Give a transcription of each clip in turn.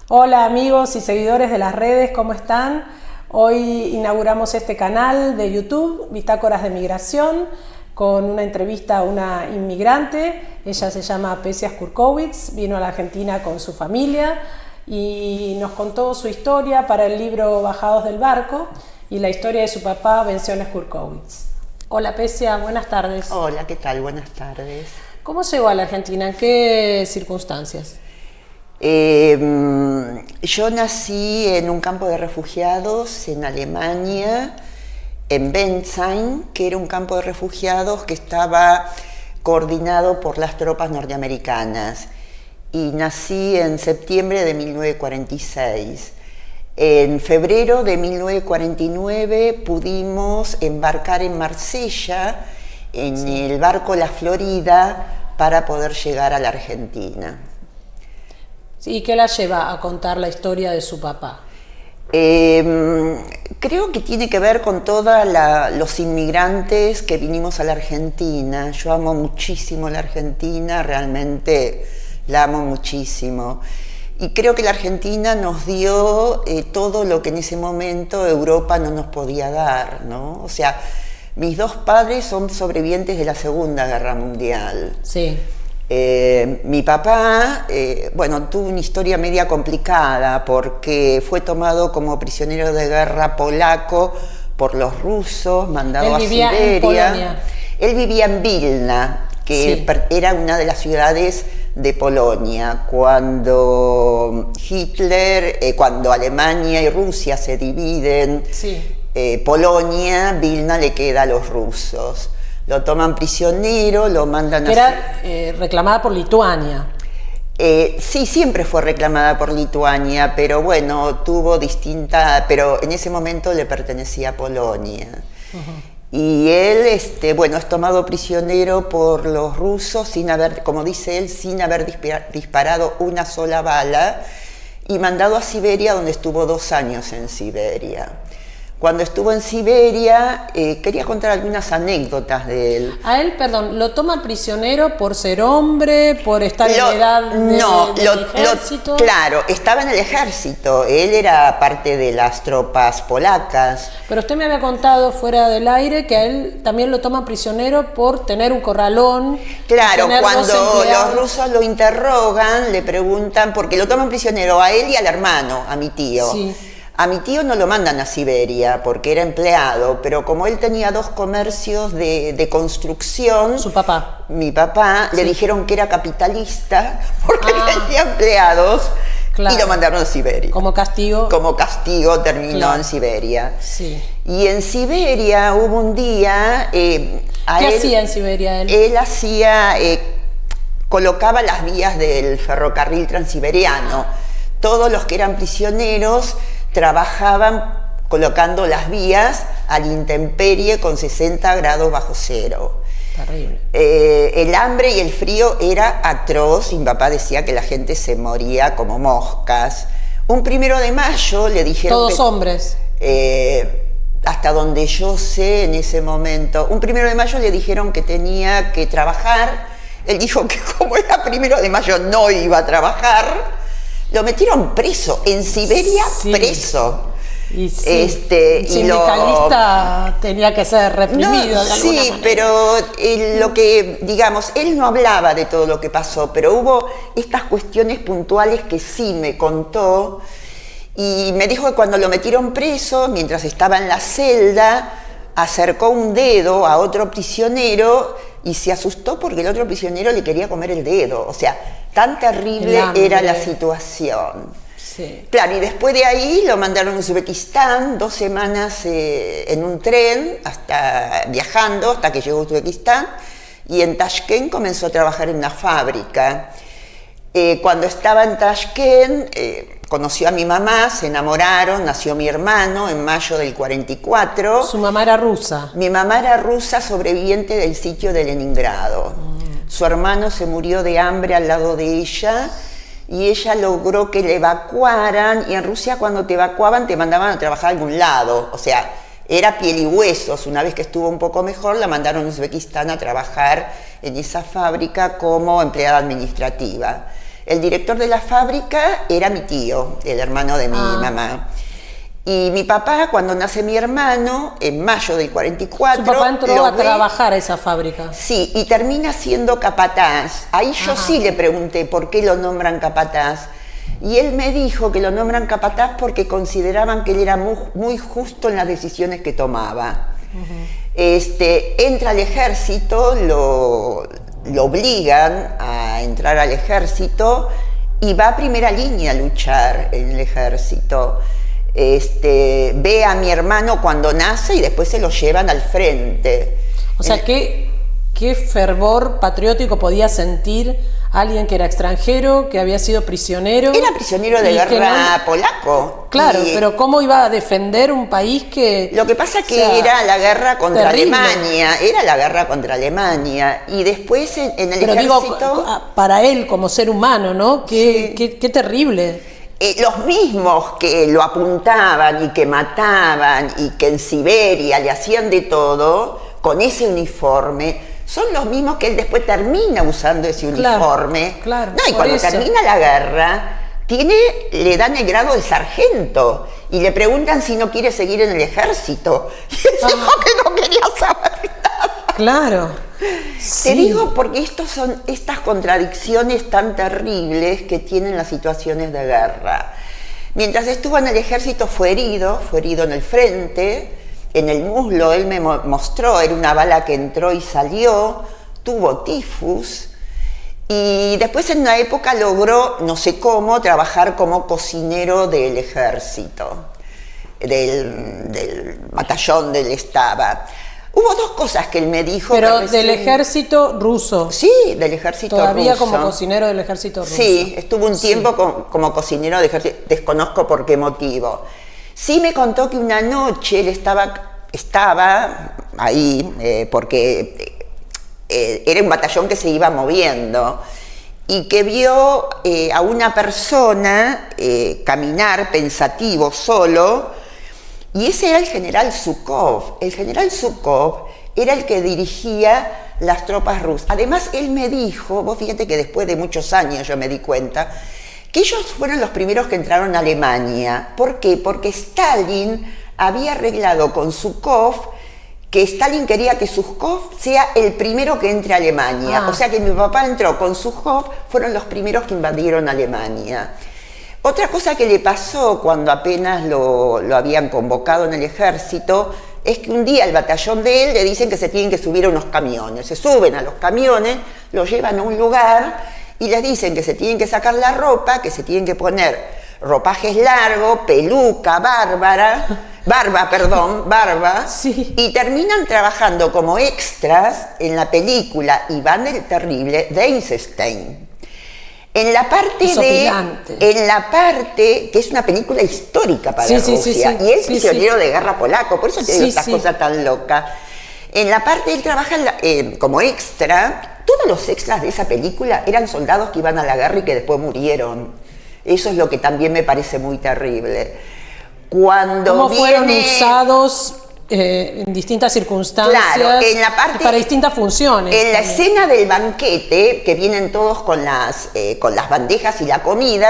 Hola amigos y seguidores de las redes, ¿cómo están? Hoy inauguramos este canal de YouTube, Bitácoras de Migración, con una entrevista a una inmigrante. Ella se llama Pesia Skurkowicz, vino a la Argentina con su familia y nos contó su historia para el libro Bajados del Barco y la historia de su papá, Bención Skurkowicz. Hola Pesia, buenas tardes. Hola, ¿qué tal? Buenas tardes. ¿Cómo llegó a la Argentina? ¿En qué circunstancias? Yo nací en un campo de refugiados en Alemania, en Bensheim, que era un campo de refugiados que estaba coordinado por las tropas norteamericanas. Y nací en septiembre de 1946. En febrero de 1949 pudimos embarcar en Marsella, en el barco La Florida, para poder llegar a la Argentina. ¿Y qué la lleva a contar la historia de su papá? Creo que tiene que ver con todos los inmigrantes que vinimos a la Argentina. Yo amo muchísimo la Argentina, realmente la amo muchísimo. Y creo que la Argentina nos dio todo lo que en ese momento Europa no nos podía dar, ¿no? O sea, mis dos padres son sobrevivientes de la Segunda Guerra Mundial. Sí. Mi papá, tuvo una historia media complicada porque fue tomado como prisionero de guerra polaco por los rusos, mandado a Siberia. Él vivía en Polonia. Él vivía en Vilna, que era una de las ciudades de Polonia. Cuando cuando Alemania y Rusia se dividen, Polonia, Vilna le queda a los rusos. Lo toman prisionero, lo mandan Era reclamada por Lituania. Sí, siempre fue reclamada por Lituania, pero bueno, pero en ese momento le pertenecía a Polonia. Y él, es tomado prisionero por los rusos como dice él, sin haber disparado una sola bala, y mandado a Siberia, donde estuvo 2 años en Siberia. Cuando estuvo en Siberia, quería contar algunas anécdotas de él. A él, perdón, ¿lo toman prisionero por ser hombre, por estar en edad del ejército? Claro, estaba en el ejército, él era parte de las tropas polacas. Pero usted me había contado fuera del aire que a él también lo toman prisionero por tener un corralón. Claro, cuando los rusos lo interrogan, le preguntan, porque lo toman prisionero a él y al hermano, a mi tío. Sí. A mi tío no lo mandan a Siberia porque era empleado, pero como él tenía 2 comercios de construcción... ¿Su papá? Mi papá, le dijeron que era capitalista porque tenía empleados, y lo mandaron a Siberia. ¿Como castigo? Como castigo terminó en Siberia. Sí. Y en Siberia hubo un día... ¿Qué hacía en Siberia él? Él colocaba las vías del ferrocarril transiberiano. Todos los que eran prisioneros trabajaban colocando las vías a la intemperie con 60 grados bajo cero. Terrible. El hambre y el frío era atroz y mi papá decía que la gente se moría como moscas. Un 1 de mayo le dijeron... ¿Todos hombres? Hasta donde yo sé en ese momento. Un 1 de mayo le dijeron que tenía que trabajar. Él dijo que como era 1 de mayo no iba a trabajar. Lo metieron preso, en Siberia preso. Y sindicalista tenía que ser reprimido de alguna manera. Pero lo que, digamos, él no hablaba de todo lo que pasó, pero hubo estas cuestiones puntuales que sí me contó. Y me dijo que cuando lo metieron preso, mientras estaba en la celda, acercó un dedo a otro prisionero y se asustó porque el otro prisionero le quería comer el dedo. O sea, tan terrible era la situación. Sí. Claro, y después de ahí lo mandaron a Uzbekistán, 2 semanas en un tren, viajando hasta que llegó a Uzbekistán, y en Tashkent comenzó a trabajar en una fábrica. Cuando estaba en Tashkent, conoció a mi mamá, se enamoraron, nació mi hermano en mayo del 44. ¿Su mamá era rusa? Mi mamá era rusa, sobreviviente del sitio de Leningrado. Su hermano se murió de hambre al lado de ella y ella logró que le evacuaran, y en Rusia cuando te evacuaban te mandaban a trabajar a algún lado, o sea, era piel y huesos. Una vez que estuvo un poco mejor, la mandaron a Uzbekistán a trabajar en esa fábrica como empleada administrativa. El director de la fábrica era mi tío, el hermano de mi mamá. Y mi papá, cuando nace mi hermano, en mayo del 44... Su papá entró a trabajar a esa fábrica. Sí, y termina siendo capataz. Ahí yo sí le pregunté por qué lo nombran capataz. Y él me dijo que lo nombran capataz porque consideraban que él era muy justo en las decisiones que tomaba. Entra al ejército, lo obligan a entrar al ejército y va a primera línea a luchar en el ejército. Ve a mi hermano cuando nace y después se lo llevan al frente. O sea, ¿qué fervor patriótico podía sentir alguien que era extranjero, que había sido prisionero? Era prisionero de guerra polaco. Claro, pero ¿cómo iba a defender un país que...? Lo que pasa es que era la guerra contra Alemania, era la guerra contra Alemania, y después en el ejército... Digo, para él como ser humano, ¿no? Qué terrible. Los mismos que lo apuntaban y que mataban y que en Siberia le hacían de todo con ese uniforme, son los mismos que él después termina usando ese uniforme. Claro, y cuando termina la guerra, le dan el grado de sargento y le preguntan si no quiere seguir en el ejército. Y él dijo que no quería saber nada. Claro. Te digo porque son estas contradicciones tan terribles que tienen las situaciones de guerra. Mientras estuvo en el ejército fue herido en el frente, en el muslo, él me mostró, era una bala que entró y salió, tuvo tifus, y después en una época logró, no sé cómo, trabajar como cocinero del ejército, del batallón del estaba. Hubo dos cosas que él me dijo. Pero del ejército ruso. Sí, del ejército ruso. Todavía como cocinero del ejército ruso. Sí, estuvo un tiempo como cocinero del ejército, desconozco por qué motivo. Sí me contó que una noche él estaba ahí, porque era un batallón que se iba moviendo, y que vio a una persona caminar pensativo, solo. Y ese era el general Zhukov. El general Zhukov era el que dirigía las tropas rusas. Además, él me dijo, vos fíjate que después de muchos años yo me di cuenta, que ellos fueron los primeros que entraron a Alemania. ¿Por qué? Porque Stalin había arreglado con Zhukov que Stalin quería que Zhukov sea el primero que entre a Alemania. O sea que mi papá entró con Zhukov, fueron los primeros que invadieron Alemania. Otra cosa que le pasó cuando apenas lo habían convocado en el ejército es que un día el batallón de él le dicen que se tienen que subir a unos camiones. Se suben a los camiones, los llevan a un lugar y les dicen que se tienen que sacar la ropa, que se tienen que poner ropajes largos, peluca, barba, sí. Y terminan trabajando como extras en la película Iván el Terrible de Eisenstein. En la parte que es una película histórica para Rusia, y es prisionero de guerra polaco, por eso te digo estas cosas tan locas. En la parte él trabaja como extra. Todos los extras de esa película eran soldados que iban a la guerra y que después murieron. Eso es lo que también me parece muy terrible. ¿Cómo fueron usados en distintas circunstancias, claro, en la parte, para distintas funciones? En la escena del banquete, que vienen todos con las bandejas y la comida,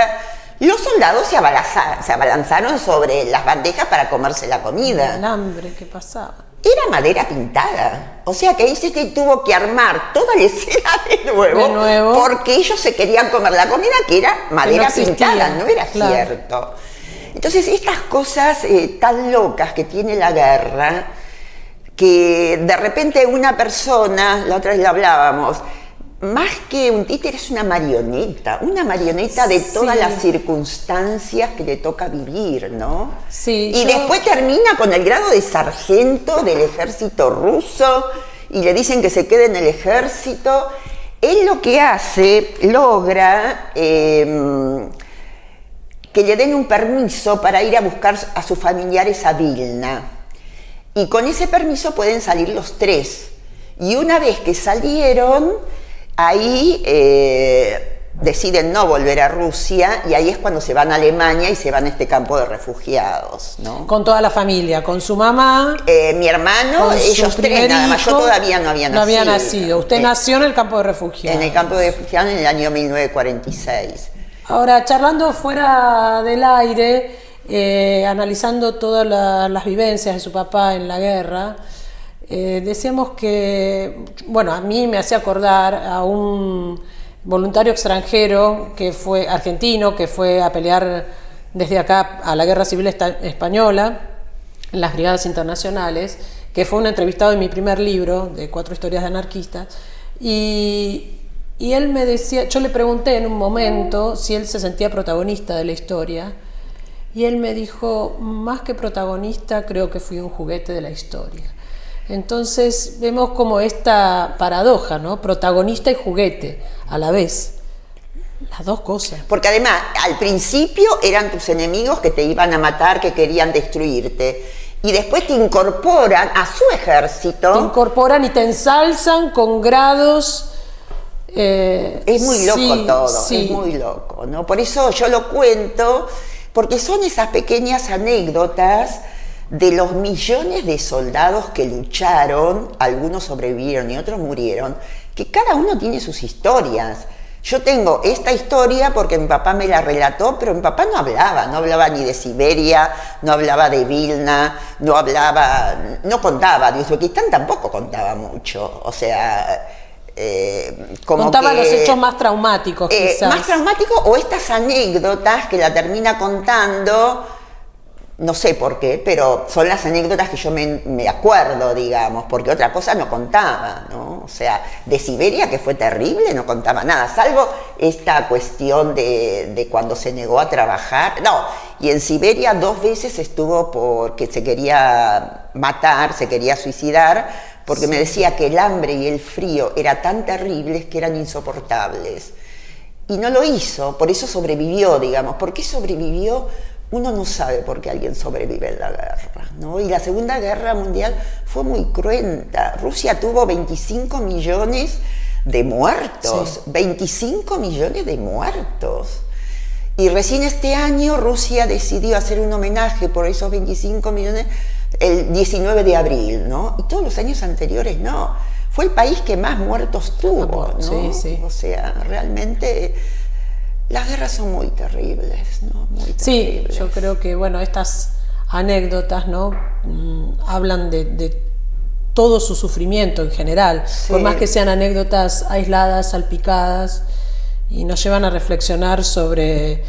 los soldados se abalanzaron sobre las bandejas para comerse la comida. El hambre que pasaba. Era madera pintada. O sea que ahí se tuvo que armar toda la escena de nuevo, porque ellos se querían comer la comida que era madera pintada, no era cierto. Entonces, estas cosas tan locas que tiene la guerra, que de repente una persona, la otra vez lo hablábamos, más que un títere es una marioneta de todas las circunstancias que le toca vivir, ¿no? Sí. Y después termina con el grado de sargento del ejército ruso y le dicen que se quede en el ejército. Él lo que hace, logra que le den un permiso para ir a buscar a sus familiares a Vilna. Y con ese permiso pueden salir los tres. Y una vez que salieron, ahí deciden no volver a Rusia y ahí es cuando se van a Alemania y se van a este campo de refugiados, ¿no? Con toda la familia, con su mamá. Mi hermano, ellos tres, nada más. Yo todavía no había nacido. No había nacido. Usted nació en el campo de refugiados. En el campo de refugiados en el año 1946. Ahora, charlando fuera del aire, analizando todas las vivencias de su papá en la guerra, decíamos que, bueno, a mí me hacía acordar a un voluntario extranjero que fue argentino, que fue a pelear desde acá a la Guerra Civil Española en las brigadas internacionales, que fue un entrevistado en mi primer libro de 4 historias de anarquistas, y él me decía, yo le pregunté en un momento si él se sentía protagonista de la historia, y él me dijo, más que protagonista, creo que fui un juguete de la historia. Entonces vemos como esta paradoja, ¿no? Protagonista y juguete a la vez, las dos cosas. Porque además, al principio eran tus enemigos que te iban a matar, que querían destruirte, y después te incorporan a su ejército. Te incorporan y te ensalzan con grados. Es muy loco, sí, todo, sí. Es muy loco, ¿no? Por eso yo lo cuento, porque son esas pequeñas anécdotas de los millones de soldados que lucharon, algunos sobrevivieron y otros murieron, que cada uno tiene sus historias. Yo tengo esta historia porque mi papá me la relató, pero mi papá no hablaba ni de Siberia, no hablaba de Vilna, no contaba, de Uzbekistán tampoco contaba mucho, o sea, contaba los hechos más traumáticos, quizás. Más traumáticos, o estas anécdotas que la termina contando. No sé por qué, pero son las anécdotas que yo me acuerdo, digamos, porque otra cosa no contaba, ¿no? O sea, de Siberia, que fue terrible, no contaba nada, salvo esta cuestión de cuando se negó a trabajar. No, y en Siberia 2 veces estuvo porque se quería matar, se quería suicidar, porque sí. Me decía que el hambre y el frío eran tan terribles que eran insoportables. Y no lo hizo, por eso sobrevivió, digamos. ¿Por qué sobrevivió? Uno no sabe por qué alguien sobrevive en la guerra, ¿no? Y la Segunda Guerra Mundial fue muy cruenta. Rusia tuvo 25 millones de muertos, sí. 25 millones de muertos. Y recién este año Rusia decidió hacer un homenaje por esos 25 millones el 19 de abril, ¿no? Y todos los años anteriores no. Fue el país que más muertos tuvo, ¿no? Sí, sí. O sea, realmente las guerras son muy terribles, ¿no? Muy terribles. Sí, yo creo que, bueno, estas anécdotas, ¿no? Hablan de todo su sufrimiento en general, sí. Por más que sean anécdotas aisladas, salpicadas, y nos llevan a reflexionar sobre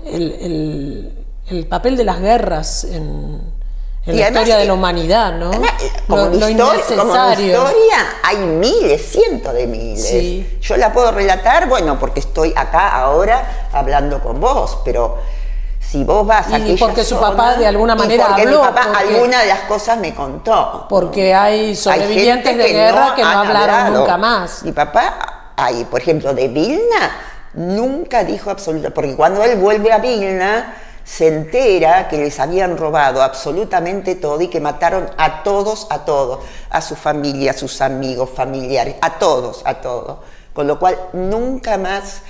el papel de las guerras en la además, historia de la humanidad, ¿no? Además, como historia hay miles, cientos de miles. Sí. Yo la puedo relatar, bueno, porque estoy acá ahora hablando con vos, pero si vos vas a aquella porque su papá de alguna manera porque habló. Mi papá alguna de las cosas me contó. Porque hay sobrevivientes de guerra que no hablaron nunca más. Mi papá, por ejemplo, de Vilna, nunca dijo absolutamente, porque cuando él vuelve a Vilna, se entera que les habían robado absolutamente todo y que mataron a todos, a su familia, a sus amigos, familiares, a todos, con lo cual nunca más.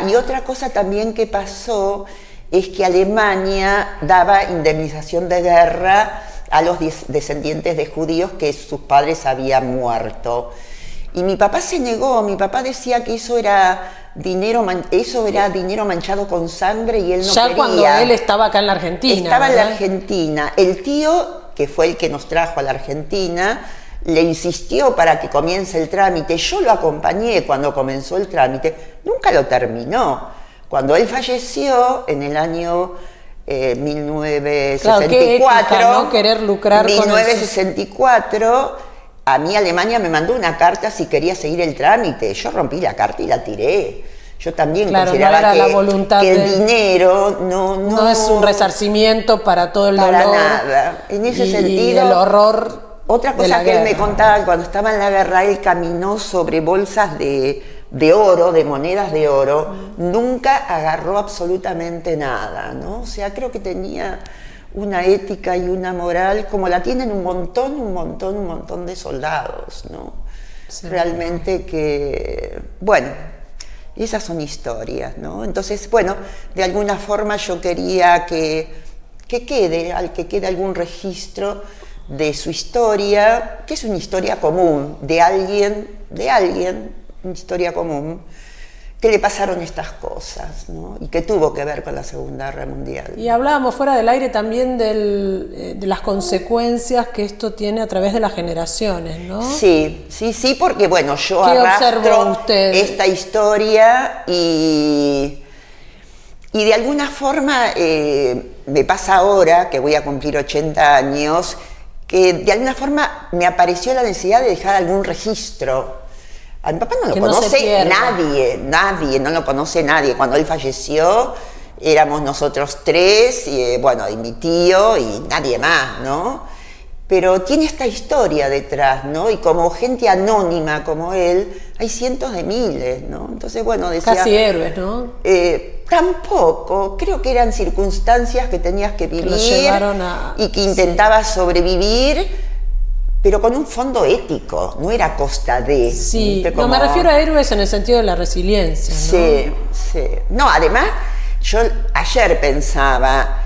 Y otra cosa también que pasó es que Alemania daba indemnización de guerra a los descendientes de judíos que sus padres habían muerto. Y mi papá se negó, mi papá decía que eso era dinero manchado con sangre y él no quería. Ya cuando él estaba acá en la Argentina. Estaba ¿verdad? En la Argentina. El tío, que fue el que nos trajo a la Argentina, le insistió para que comience el trámite. Yo lo acompañé cuando comenzó el trámite. Nunca lo terminó. Cuando él falleció en el año 1964, claro, qué ética, ¿no? Querer lucrar 1964, a mí Alemania me mandó una carta si quería seguir el trámite. Yo rompí la carta y la tiré. Yo también consideraba que el dinero no es un resarcimiento para todo el dolor. Para nada. En ese sentido, el horror. Otra cosa que él me contaba, cuando estaba en la guerra, él caminó sobre bolsas de oro, de monedas de oro. Nunca agarró absolutamente nada, ¿no? O sea, creo que tenía una ética y una moral como la tienen un montón de soldados, ¿no? Sí. Realmente que, bueno, Y esas son historias, ¿no? Entonces, bueno, de alguna forma yo quería que quede algún registro de su historia, que es una historia común, de alguien, una historia común, que le pasaron estas cosas, ¿no? Y que tuvo que ver con la Segunda Guerra Mundial. Y hablábamos fuera del aire también de las consecuencias que esto tiene a través de las generaciones, ¿no? Sí, porque bueno, yo ¿Qué arrastro observó usted? Esta historia y de alguna forma me pasa ahora, que voy a cumplir 80 años, que de alguna forma me apareció la necesidad de dejar algún registro. A mi papá no lo conoce nadie, no lo conoce nadie. Cuando él falleció éramos nosotros tres, y mi tío y nadie más, ¿no? Pero tiene esta historia detrás, ¿no? Y como gente anónima como él, hay cientos de miles, ¿no? Entonces, decía... Casi héroes, ¿no? Tampoco, creo que eran circunstancias que tenías que vivir, que los llevaron y que intentabas sobrevivir, pero con un fondo ético, no era a costa de... Sí, no, me refiero a héroes en el sentido de la resiliencia, ¿no? Sí. No, además, yo ayer pensaba,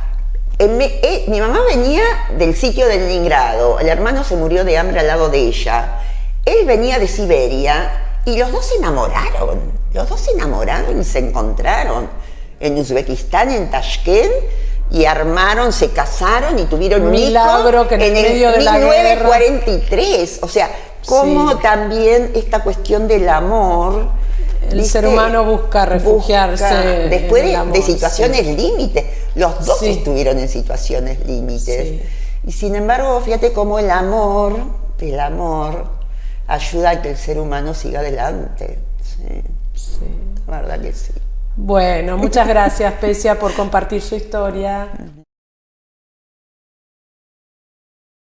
mi mamá venía del sitio de Leningrado, el hermano se murió de hambre al lado de ella, él venía de Siberia y los dos se enamoraron y se encontraron en Uzbekistán, en Tashkent, y se casaron y tuvieron un milagro hijo que en medio de la 1943. O sea, cómo también esta cuestión del amor... El ser humano busca refugiarse después en el amor, de situaciones límites. Los dos estuvieron en situaciones límites. Sí. Y sin embargo, fíjate cómo el amor ayuda a que el ser humano siga adelante. Sí. La verdad que sí. Bueno, muchas gracias, Pesia, por compartir su historia.